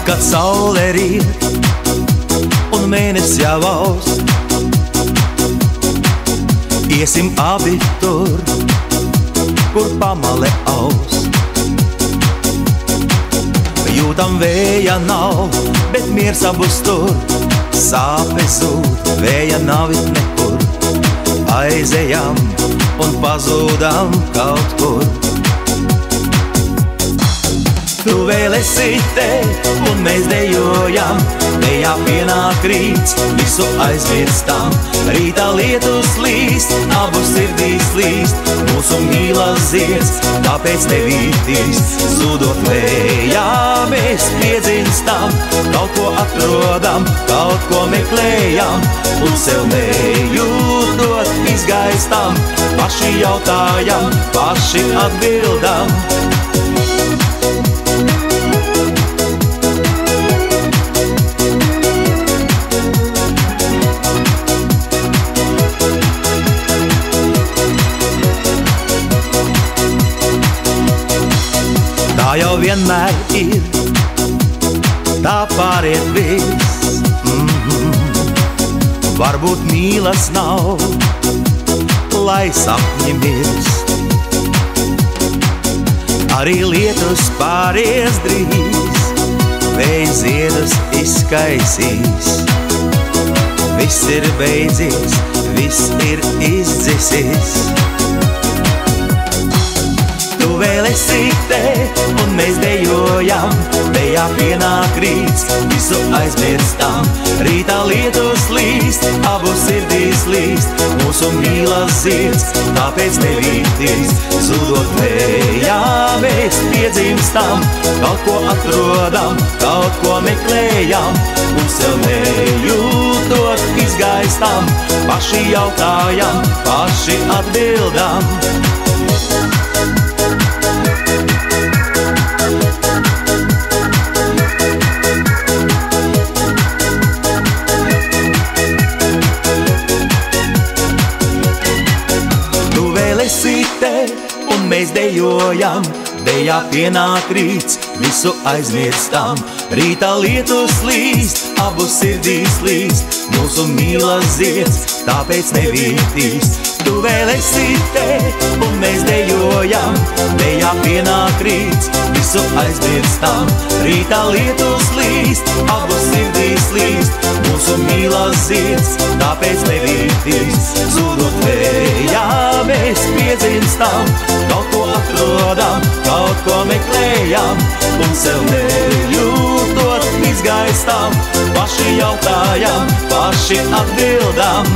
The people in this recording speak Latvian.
kad saule riet un mēnesis jau aust. Iesim abi tur, kur pamale aust. Jūtam vēja nav, bet miers abus tur. Sāpes zūd, vēja nav it nekur. Aizejam un pazūdam kaut kur. Tu vēl esi te, un mēs dejojam. Dejā pienāk rīts, visu aizmirstam. Rītā lietus līst, abu sirdīs līst. Mūsu mīlas zieds, tāpēc nevītīs. Zudot vējā, mēs piedzimstam. Kaut ko atrodam, kaut ko meklējam. Un sev nejūtot izgaistam. Paši jautājam, paši atbildam. Tā jau vienmēr ir, tā pāriet viss. Varbūt mīlas nav, lai sapņi mirst. Arī lietus pāries drīz, vējš ziedus izskaisīs. Viss ir beidzies, viss ir izdzisis. Tu vēl esi te, un mēs dejojam. Dejā pienāk rīts, visu aizmirstam. Rītā lietus līst, abu sirdīs līst. Mūsu mīlas zieds, tāpēc nevītīs. Zudot vējā, mēs piedzimstam. Kaut ko atrodam, kaut ko meklējam. Un sev nejūtot izgaistam. Paši jautājam, paši atbildam. Esi te, un mēs dejojam. Dejā pienāk rīts, visu aizmirstam. Rītā lietus līst, abu sirdīs līst. Mūsu mīlas zieds, tāpēc nevītīs. Tu vēl esi te, un mēs dejojam. Dejā pienāk rīts, visu aizmirstam. Rītā lietus līst, abu sirdīs līst. Mūsu mīlas zieds, tāpēc nevītīs. Zudot vējā, mēs piedzimstam. Kaut ko atrodam, kaut ko meklējam. Un sev nejūtot izgaistam. Paši jautājam, paši atbildam.